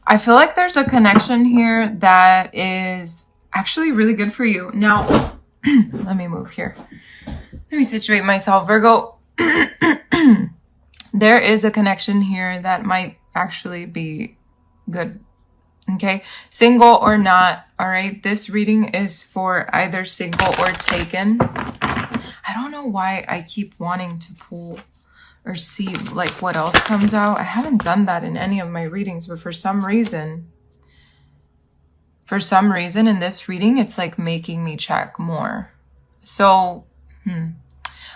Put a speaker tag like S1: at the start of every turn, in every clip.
S1: I feel like there's a connection here that is actually really good for you. Now, let me move here. Let me situate myself, Virgo. There is a connection here that might actually be good. Okay, single or not. All right, this reading is for either single or taken. I don't know why I keep wanting to pull or see like what else comes out. I haven't done that in any of my readings, but for some reason in this reading, it's like making me check more. So,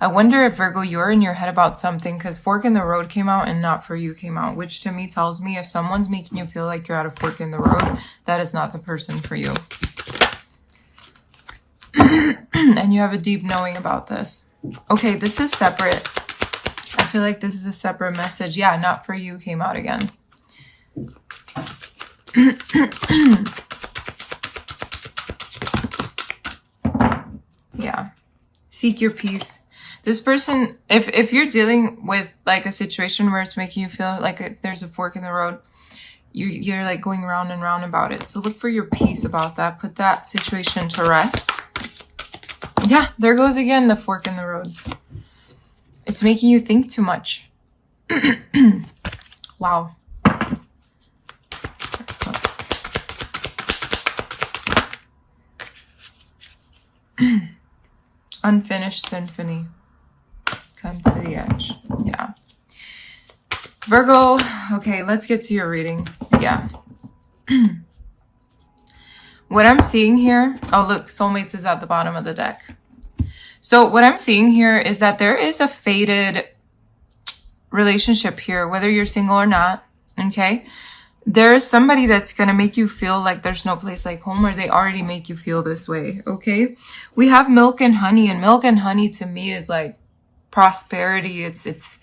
S1: I wonder if, Virgo, you're in your head about something, because fork in the road came out and not for you came out, which to me tells me if someone's making you feel like you're at a fork in the road, that is not the person for you. And you have a deep knowing about this. Okay, this is separate. I feel like this is a separate message. Yeah, not for you came out again. Yeah. Seek your peace. This person, if you're dealing with like a situation where it's making you feel like there's a fork in the road, you're like going round and round about it. So look for your peace about that. Put that situation to rest. Yeah, there goes again the fork in the road. It's making you think too much. Wow. Unfinished symphony. Come to the edge. Yeah. Virgo, okay, let's get to your reading. Yeah. What I'm seeing here, oh look, soulmates is at the bottom of the deck. So what I'm seeing here is that there is a fated relationship here, whether you're single or not, okay? There is somebody that's going to make you feel like there's no place like home, or they already make you feel this way, okay? We have milk and honey, and milk and honey to me is like prosperity. It's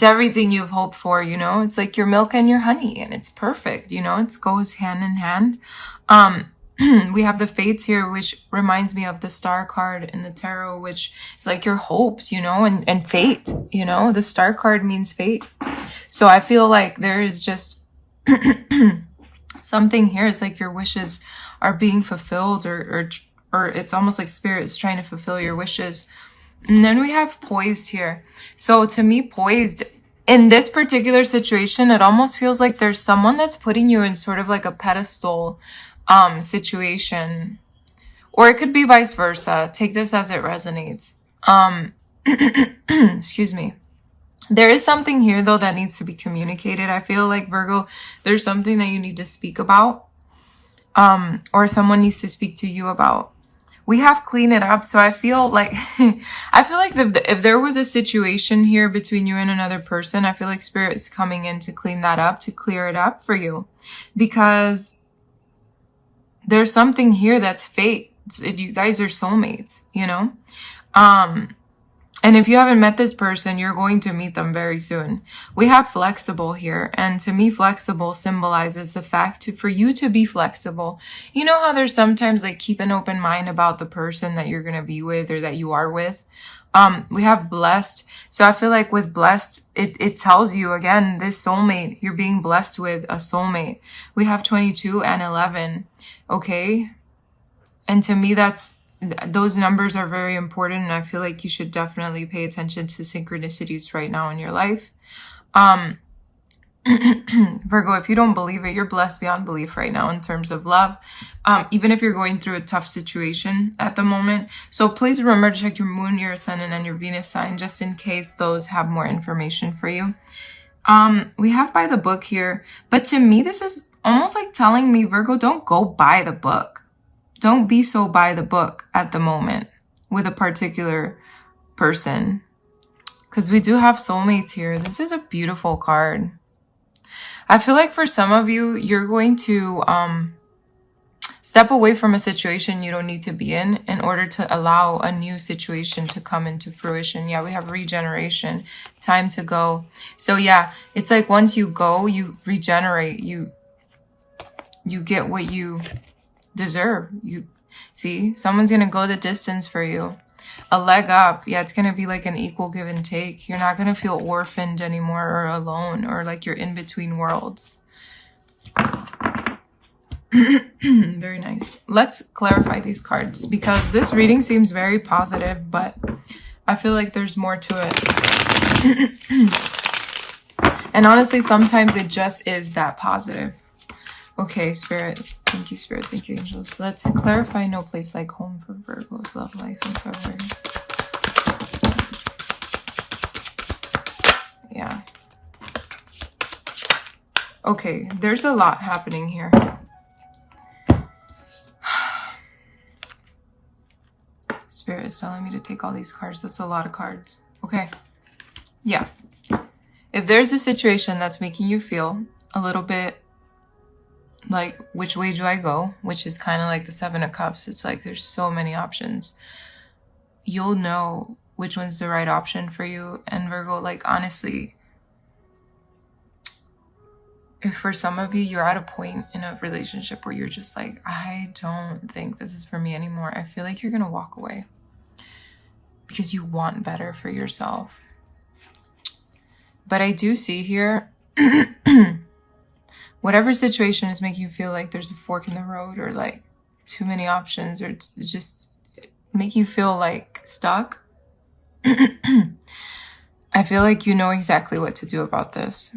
S1: everything you've hoped for, you know? It's like your milk and your honey, and it's perfect, you know? It goes hand in hand. We have the fates here, which reminds me of the star card in the tarot, which is like your hopes, you know, and fate, you know? The star card means fate. So I feel like there is just something here. It's like your wishes are being fulfilled, or it's almost like spirit is trying to fulfill your wishes. And then we have poised here. So to me, poised in this particular situation, it almost feels like there's someone that's putting you in sort of like a pedestal situation, or it could be vice versa. Take this as it resonates. Excuse me. There is something here, though, that needs to be communicated. I feel like, Virgo, there's something that you need to speak about, or someone needs to speak to you about. We have clean it up. So I feel like, if there was a situation here between you and another person, I feel like spirit is coming in to clean that up, to clear it up for you, because there's something here that's fate. You guys are soulmates, you know? And if you haven't met this person, you're going to meet them very soon. We have flexible here. And to me, flexible symbolizes the fact for you to be flexible. You know how there's sometimes like keep an open mind about the person that you're going to be with or that you are with. We have blessed. So I feel like with blessed, it tells you again, this soulmate, you're being blessed with a soulmate. We have 22 and 11. Okay. And to me, those numbers are very important, and I feel like you should definitely pay attention to synchronicities right now in your life. Virgo, if you don't believe it, you're blessed beyond belief right now in terms of love, even if you're going through a tough situation at the moment. So please remember to check your moon, your ascendant, and your Venus sign, just in case those have more information for you. We have by the book here, but to me, this is almost like telling me, Virgo, don't go by the book. Don't be so by the book at the moment with a particular person, because we do have soulmates here. This is a beautiful card. I feel like for some of you, you're going to step away from a situation you don't need to be in order to allow a new situation to come into fruition. Yeah, we have regeneration, time to go. So yeah, it's like once you go, you regenerate, you get what you deserve. You see, someone's gonna go the distance for you, a leg up. Yeah, it's gonna be like an equal give and take. You're not gonna feel orphaned anymore or alone, or like you're in between worlds. Very nice. Let's clarify these cards because this reading seems very positive, but I feel like there's more to it. And honestly, sometimes it just is that positive. Okay, Spirit. Thank you, Spirit. Thank you, angels. Let's clarify no place like home for Virgo's love life in February. Yeah. Okay, there's a lot happening here. Spirit is telling me to take all these cards. That's a lot of cards. Okay. Yeah. If there's a situation that's making you feel a little bit like, which way do I go? Which is kind of like the Seven of Cups. It's like there's so many options. You'll know which one's the right option for you. And Virgo, like, honestly, if for some of you, you're at a point in a relationship where you're just like, I don't think this is for me anymore, I feel like you're going to walk away because you want better for yourself. But I do see here, whatever situation is making you feel like there's a fork in the road or like too many options or just make you feel like stuck, I feel like you know exactly what to do about this.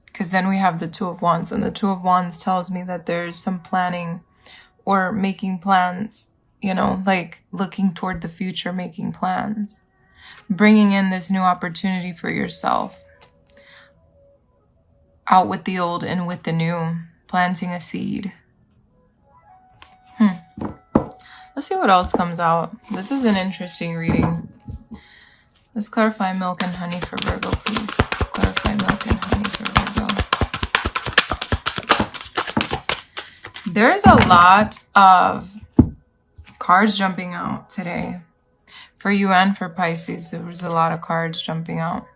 S1: Because then we have the Two of Wands, and the Two of Wands tells me that there's some planning or making plans, you know, like looking toward the future, making plans, bringing in this new opportunity for yourself. Out with the old and with the new, planting a seed. Let's see what else comes out. This is an interesting reading. Let's clarify milk and honey for Virgo, please. Clarify milk and honey for Virgo. There's a lot of cards jumping out today. For you and for Pisces, there was a lot of cards jumping out.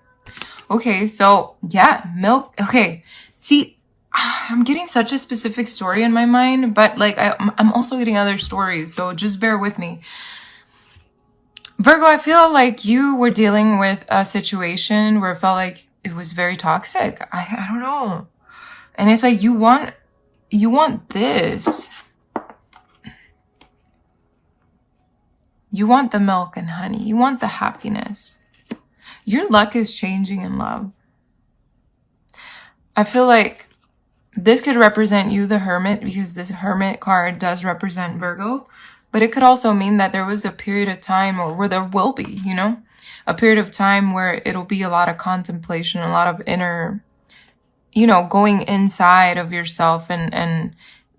S1: Okay, so yeah, milk. Okay, see, I'm getting such a specific story in my mind, but like I'm also getting other stories, so just bear with me. Virgo, I feel like you were dealing with a situation where it felt like it was very toxic. I don't know. And it's like you want this. You want the milk and honey. You want the happiness. Your luck is changing in love. I feel like this could represent you, the Hermit, because this Hermit card does represent Virgo. But it could also mean that there was a period of time, or where there will be, you know, a period of time where it'll be a lot of contemplation, a lot of inner, you know, going inside of yourself and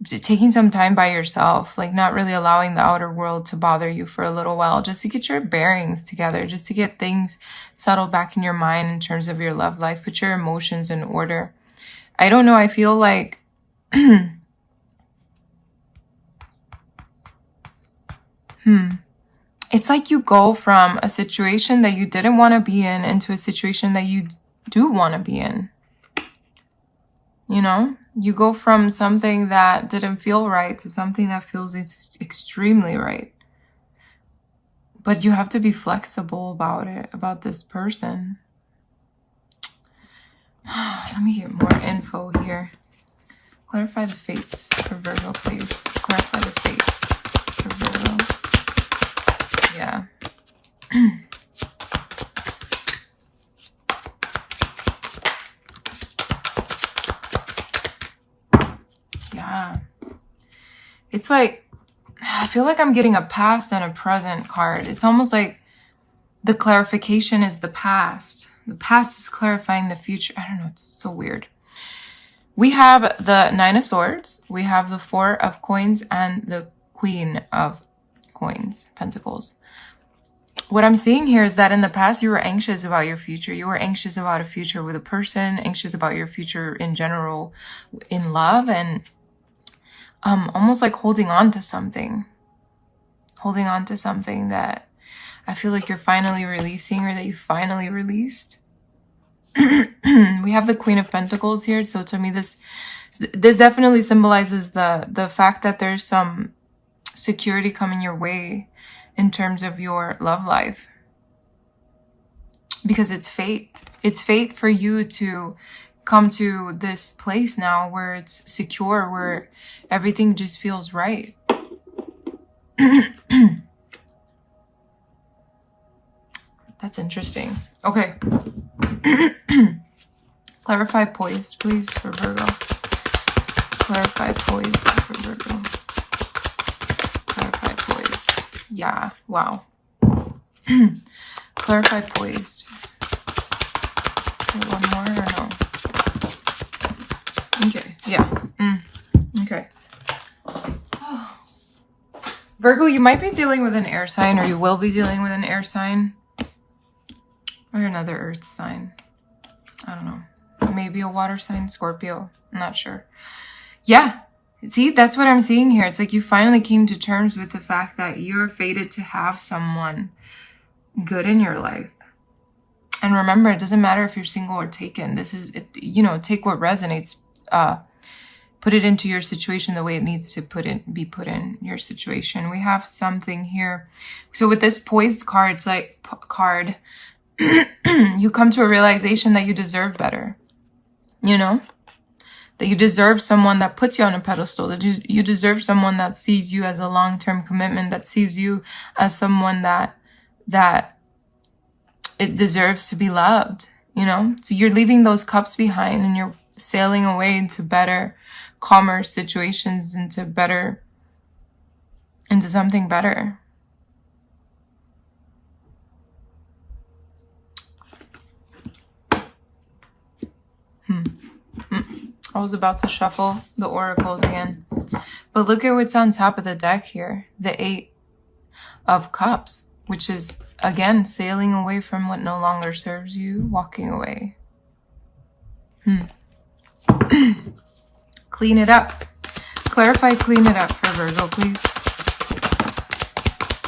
S1: taking some time by yourself, like not really allowing the outer world to bother you for a little while, just to get your bearings together, just to get things settled back in your mind in terms of your love life, put your emotions in order. I don't know. I feel like it's like you go from a situation that you didn't want to be in into a situation that you do want to be in. You know, you go from something that didn't feel right to something that feels extremely right. But you have to be flexible about it, about this person. Let me get more info here. Clarify the fates for Virgo, please. Clarify the fates for Virgo. Yeah. Yeah. It's like, I feel like I'm getting a past and a present card. It's almost like the clarification is the past. The past is clarifying the future. I don't know. It's so weird. We have the Nine of Swords. We have the Four of Coins and the Queen of Coins, Pentacles. What I'm seeing here is that in the past, you were anxious about your future. You were anxious about a future with a person, anxious about your future in general in love, and almost like holding on to something that I feel like you're finally releasing, or that you finally released. We have the Queen of Pentacles here. So to me, this definitely symbolizes the fact that there's some security coming your way in terms of your love life. Because it's fate. It's fate for you to come to this place now where it's secure, where everything just feels right. That's interesting. Okay. Clarify poised, please, for Virgo. Clarify poised for Virgo. Clarify poised. Yeah, wow. Clarify poised. One more or no? Okay, yeah. Okay. Virgo, you might be dealing with an air sign, or you will be dealing with an air sign. Or another earth sign. I don't know. Maybe a water sign, Scorpio. I'm not sure. Yeah. See, that's what I'm seeing here. It's like you finally came to terms with the fact that you're fated to have someone good in your life. And remember, it doesn't matter if you're single or taken. This is, take what resonates. Put it into your situation the way it needs to be put in your situation. We have something here. So with this poised card, it's like card, you come to a realization that you deserve better. That you deserve someone that puts you on a pedestal, that you deserve someone that sees you as a long-term commitment, that sees you as someone that it deserves to be loved, So you're leaving those cups behind and you're sailing away into better, calmer situations, into something better. I was about to shuffle the oracles again. But look at what's on top of the deck here. The 8 of Cups, which is, again, sailing away from what no longer serves you, walking away. Clean it up. Clarify, clean it up for Virgo, please.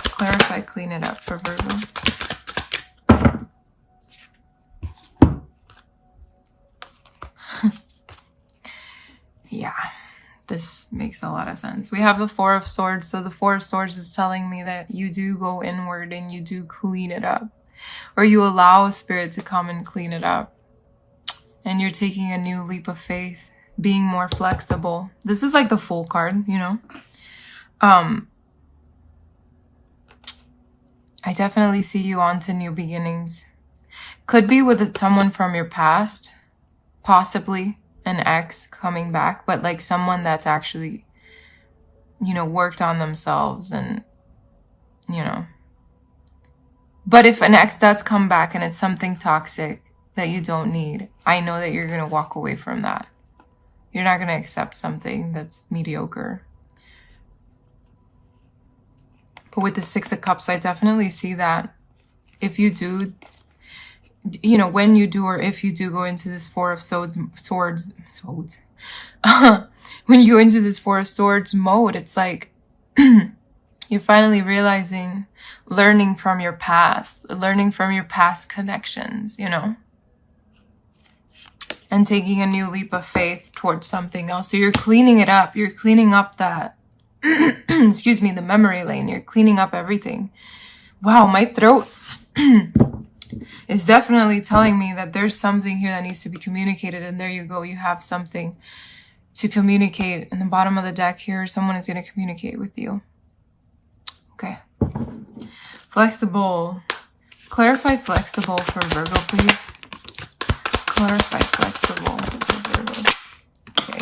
S1: Clarify, clean it up for Virgo. Yeah, this makes a lot of sense. We have the 4 of Swords. So the 4 of Swords is telling me that you do go inward and you do clean it up. Or you allow Spirit to come and clean it up. And you're taking a new leap of faith. Being more flexible. This is like the Fool card, I definitely see you on to new beginnings. Could be with someone from your past. Possibly an ex coming back, but like someone that's actually, worked on themselves and, But if an ex does come back and it's something toxic that you don't need, I know that you're going to walk away from that. You're not going to accept something that's mediocre. But with the 6 of Cups, I definitely see that if you do, when you do or if you do go into this 4 of Swords, when you go into this 4 of Swords mode, it's like you're finally realizing, learning from your past connections, and taking a new leap of faith towards something else. So you're cleaning it up. You're cleaning up that, excuse me, the memory lane. You're cleaning up everything. Wow, my throat is definitely telling me that there's something here that needs to be communicated. And there you go. You have something to communicate. In the bottom of the deck here, someone is going to communicate with you. Okay. Flexible. Clarify flexible for Virgo, please. Clarify flexible for Virgo. Okay.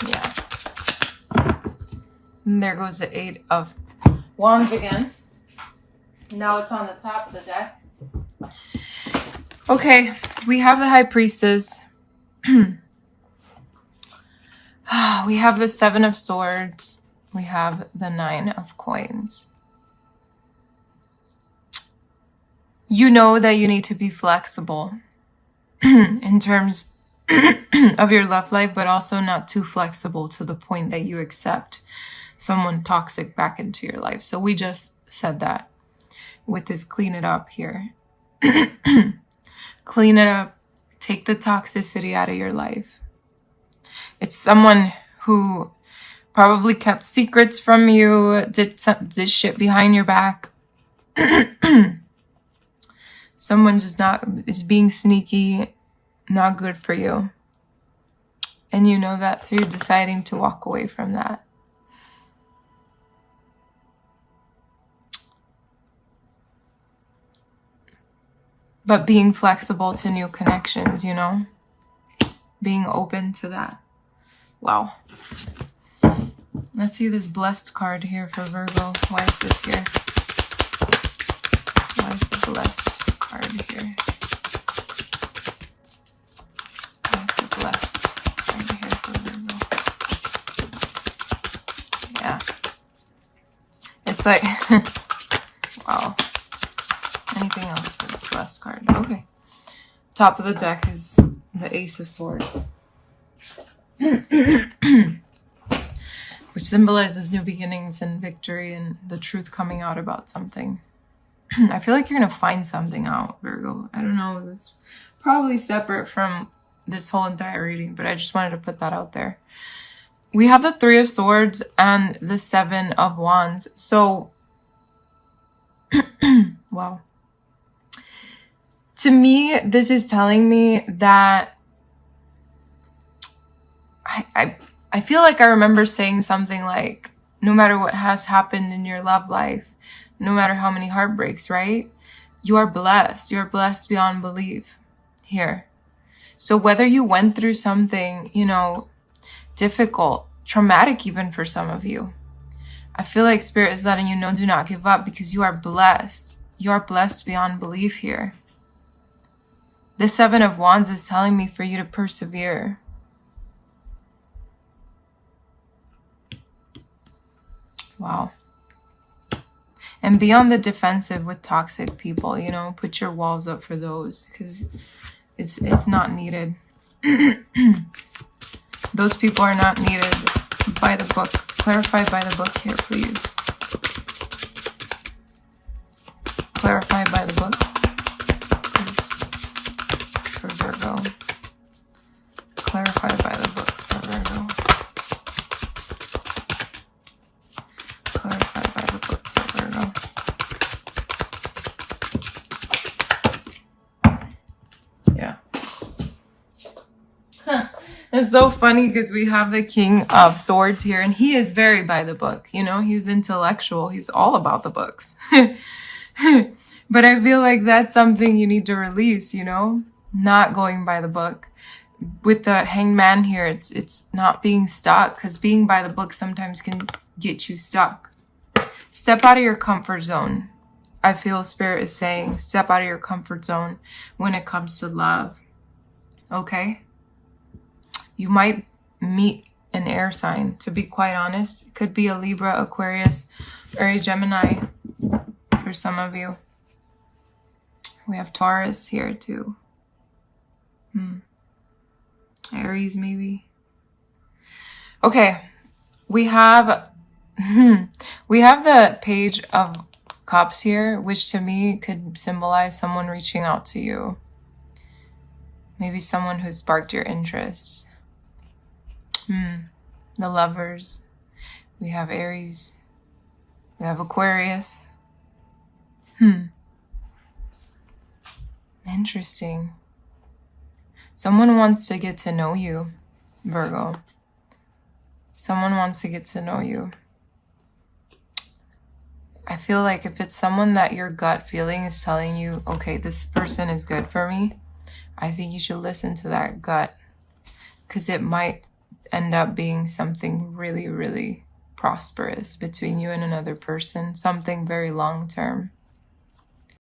S1: Yeah. And there goes the 8 of Wands again. Now it's on the top of the deck. Okay, we have the High Priestess. We have the 7 of Swords. We have the 9 of Coins. You know that you need to be flexible in terms of your love life, but also not too flexible to the point that you accept someone toxic back into your life. So we just said that with this clean it up here. Clean it up. Take the toxicity out of your life. It's someone who probably kept secrets from you, did shit behind your back. Someone just is being sneaky, not good for you. And you know that, so you're deciding to walk away from that. But being flexible to new connections, you know? Being open to that. Wow. Let's see this blessed card here for Virgo. Why is this here? Why is the blessed card here? Why is the blessed card here for Virgo? Yeah. It's like, wow. Anything else for this blessed card? Okay. Top of the deck is the Ace of Swords. Which symbolizes new beginnings and victory and the truth coming out about something. I feel like you're going to find something out, Virgo. I don't know. That's probably separate from this whole entire reading, but I just wanted to put that out there. We have the Three of Swords and the Seven of Wands. So, wow. To me, this is telling me that I feel like I remember saying something like, no matter what has happened in your love life, no matter how many heartbreaks, right? You are blessed. You're blessed beyond belief here. So whether you went through something, you know, difficult, traumatic even for some of you, I feel like Spirit is letting you know, do not give up because you are blessed. You are blessed beyond belief here. The Seven of Wands is telling me for you to persevere. Wow. And be on the defensive with toxic people, you know, put your walls up for those because it's not needed. Those people are not needed by the book. Clarify by the book here, please. Clarify by the book, please, for Virgo. Clarify by the book for Virgo. Clarify by the book for Virgo. Yeah. It's so funny because we have the King of Swords here, and he is very by the book. You know, he's intellectual. He's all about the books. But I feel like that's something you need to release, you know, not going by the book. With the Hanged Man here, it's not being stuck, because being by the book sometimes can get you stuck. Step out of your comfort zone. I feel Spirit is saying step out of your comfort zone when it comes to love. Okay? You might meet an air sign, to be quite honest. It could be a Libra, Aquarius, or a Gemini for some of you. We have Taurus here too. Aries maybe. Okay, we have the Page of Cups here, which to me could symbolize someone reaching out to you. Maybe someone who sparked your interest. The Lovers. We have Aries. We have Aquarius. Interesting. Someone wants to get to know you, Virgo. Someone wants to get to know you. I feel like if it's someone that your gut feeling is telling you, okay, this person is good for me, I think you should listen to that gut, because it might end up being something really, really prosperous between you and another person, something very long term.